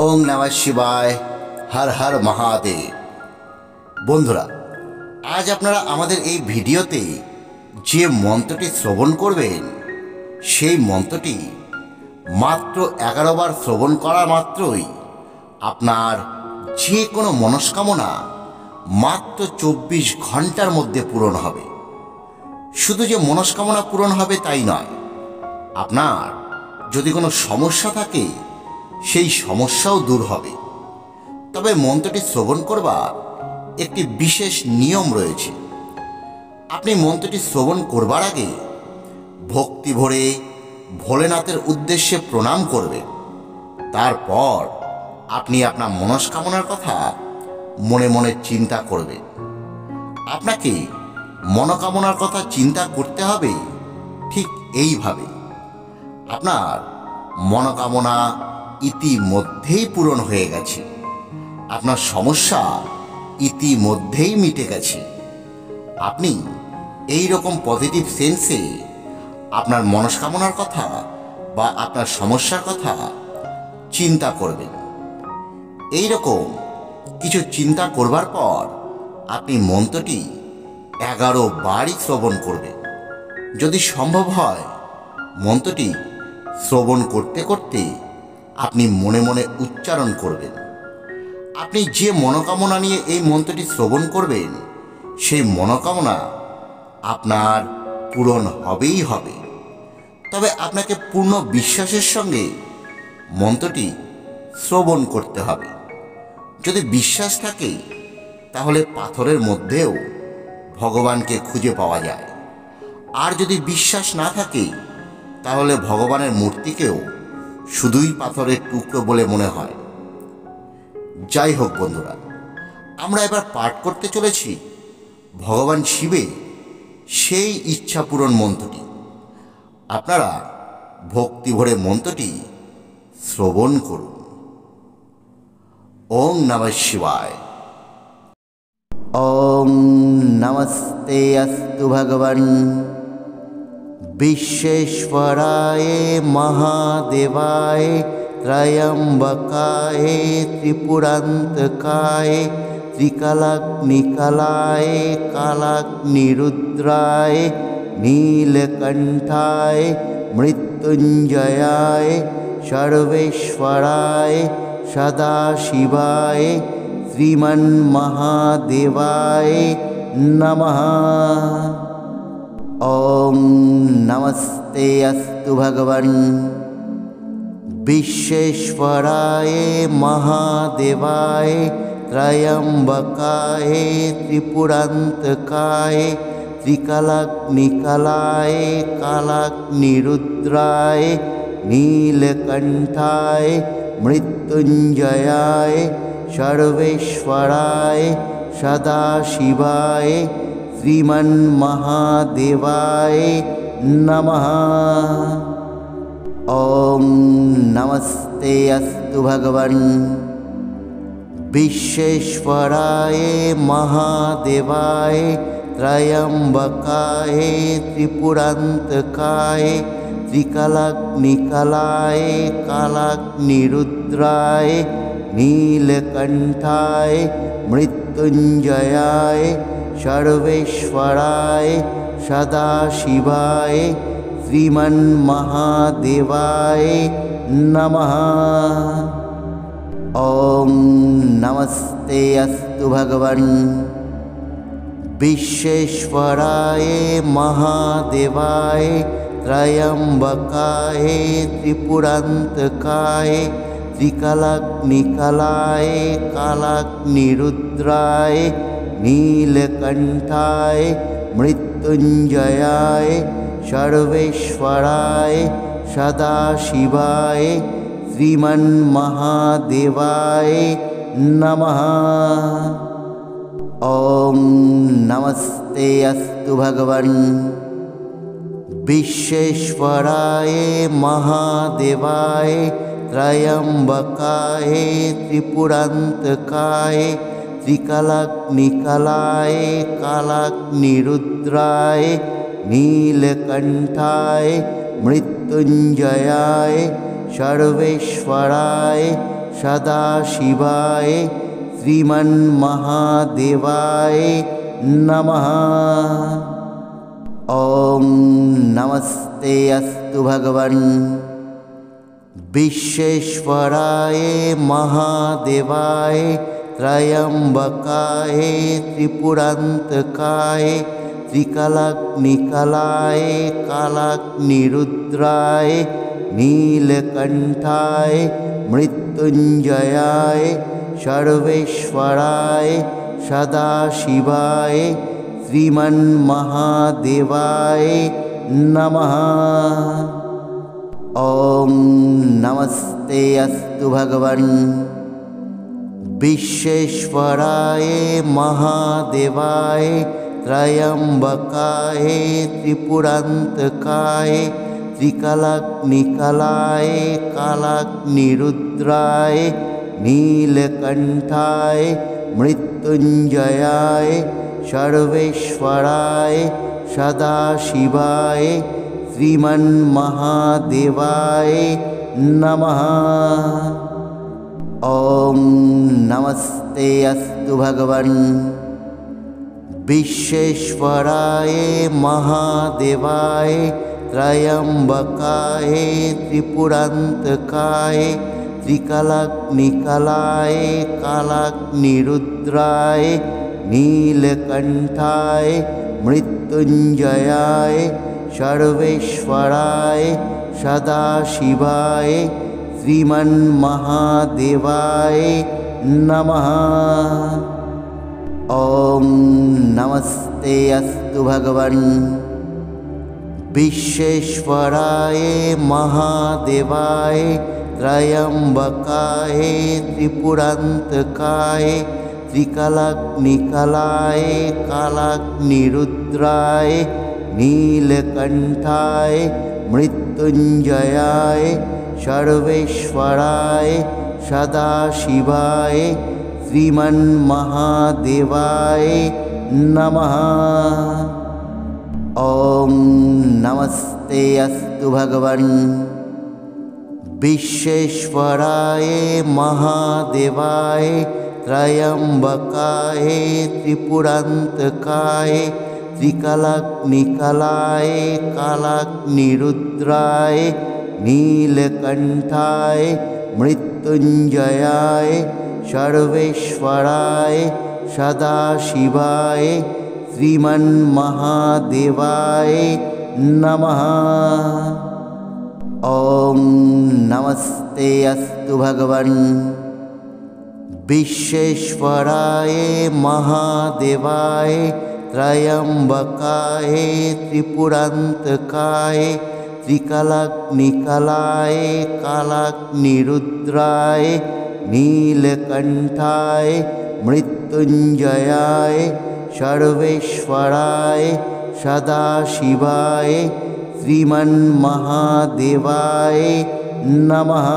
ওং নমঃ শিবায়। হর হর মহাদেব। বন্ধুরা, আজ আপনারা আমাদের এই ভিডিওতে যে মন্ত্রটি শ্রবণ করবেন সেই মন্ত্রটি মাত্র 11 বার শ্রবণ করা মাত্রই আপনার যে কোনো মনস্কামনা মাত্র 24 ঘন্টার মধ্যে পূরণ হবে। শুধু যে মনস্কামনা পূরণ হবে তাই নয়, আপনার যদি কোনো সমস্যা থাকে সেই সমস্যাও দূর হবে। তবে মন্ত্রটি শ্রবণ করবার একটি বিশেষ নিয়ম রয়েছে। আপনি মন্ত্রটি শ্রবণ করবার আগে ভক্তি ভরে ভোলেনাথের উদ্দেশ্যে প্রণাম করবেন। তারপর আপনি আপনার মনস্কামনার কথা মনে মনে চিন্তা করবেন। আপনাকে মনোকামনার কথা চিন্তা করতে হবে ঠিক এইভাবে। আপনার মনোকামনা ইতিমধ্যেই পূরণ হয়ে গেছে, আপনার সমস্যা ইতিমধ্যেই মিটে গেছে। আপনি এই রকম পজিটিভ সেন্সে আপনার মনস্কামনার কথা বা আপনার সমস্যার কথা চিন্তা করবেন। এই রকম কিছু চিন্তা করবার পর আপনি মন্ত্রটি 11 বারই শ্রবণ করবেন। যদি সম্ভব হয় মন্ত্রটি শ্রবণ করতে করতে আপনি মনে মনে উচ্চারণ করবেন। আপনি যে মনোকামনা নিয়ে এই মন্ত্রটি শ্রবণ করবেন সেই মনোকামনা আপনার পূরণ হবেই হবে। তবে আপনাকে পূর্ণ বিশ্বাসের সঙ্গে মন্ত্রটি শ্রবণ করতে হবে। যদি বিশ্বাস থাকে তাহলে পাথরের মধ্যেও ভগবানকে খুঁজে পাওয়া যায়, আর যদি বিশ্বাস না থাকে তাহলে ভগবানের মূর্তিকেও শুধুই পাথরের টুকরো বলে মনে হয়। যাই হোক বন্ধুরা, আমরা এবার পাঠ করতে চলেছি ভগবান শিবের সেই ইচ্ছা পূরণ মন্ত্রটি। আপনারা ভক্তি ভরে মন্ত্রটি শ্রবণ করুন। ওং নমঃ শিবায়। ওং নমস্তে অস্তু ভগবান विश्वेश्वराय महादेवाय त्रयंबकाय त्रिपुरांतकाय त्रिकलाग्निकलाय कालाग्निरुद्राय नीलकंठाय मृत्युंजयाय सर्वेश्वराय सदाशिवाय श्रीमन्महादेवाय नमः। ओं नमस्ते अस्तु भगवान विश्वेश्वराय महादेवाय त्रयंबकाय त्रिपुरांतकाय त्रिकलाग्निकलाय कालाग्निरुद्राय नीलकंठाय मृत्युंजयाय सर्वेश्वराय सदाशिवाय श्रीमन्महादेवाय नमः। ओं नमस्ते अस्तु भगवान विश्वेश्वराय महादेवाय त्रयंबकाय त्रिपुरांतकाय त्रिकलाग्निकलाय कालाग्निरुद्राय नीलकंठाय मृत्युंजयाय सर्वेश्वराय सदाशिवाय श्रीमन्महादेवाय नमः। ओं नमस्ते अस्तु भगवान विश्वेश्वराय महादेवाय त्रयंबकाय त्रिपुरांतकाय त्रिकलाग्निकलाय कालाग्निरुद्राय नीलकंठाय मृत्युंजयाय सर्वेश्वराय सदाशिवाय श्रीमन्महादेवाय नमः। ओं नमस्ते अस्तु भगवान विश्वेश्वराय महादेवाय त्रयंबकाय त्रिपुरांतकाय त्रिकलाग्निकलाय कालाग्निरुद्राय नीलकंठाय मृत्युंजयाय सर्वेश्वराय सदाशिवाय श्रीमन्महादेवाय नमः। ॐ नमस्ते अस्तु भगवन् विश्वेश्वराय महादेवाय त्रयंबकाय त्रिपुरांतकाय त्रिकलाग्निकलाय कालाग्निरुद्राय नीलकंठाय मृत्युंजयाय सर्वेश्वराय सदाशिवाय श्रीमन्महादेवाय नमः। ॐ नमस्ते अस्तु भगवन् विश्वेश्वराय महादेवाय त्रयंबकाय त्रिपुरांतकाय त्रिकलाग्निकलाय कालाग्निरुद्राय नीलकंठाय मृत्युंजयाय सर्वेश्वराय सदाशिवाय श्रीमन्महादेवाय नमः। ॐ नमस्ते अस्तु भगवन् विश्वेश्वराय महादेवाय त्रयंबकाय त्रिपुरांतकाय त्रिकलाग्निकलाय कालाग्निरुद्राय नीलकंठाय मृत्युंजयाय सर्वेश्वराय सदाशिवाय श्रीमन्महादेवाय नमः। ॐ नमस्ते अस्तु भगवन् विश्वेश्वराय महादेवाय त्रयंबकाय त्रिपुरांतकाय त्रिकलाग्निकलाय कालाग्निरुद्राय नीलकंठाय मृत्युंजयाय सर्वेश्वराय सदाशिवाय श्रीमन्महादेवाय नमः। ॐ नमस्ते अस्तु भगवन् विश्वेश्वराय महादेवाय त्रयंबकाय त्रिपुरांतकाय त्रिकलाग्निकलाय कालाग्निरुद्राय नीलकंठाय मृत्युंजयाय सर्वेश्वराय सदाशिवाय श्रीमन्महादेवाय नमः। ॐ नमस्ते अस्तु भगवन् विश्वेश्वराय महादेवाय त्रयंबकाय त्रिपुरांतकाय त्रिकलाग्निकलाय कालाग्निरुद्राय नीलकंठाय मृत्युंजयाय सर्वेश्वराय सदाशिवाय श्रीमन्महादेवाय नमः।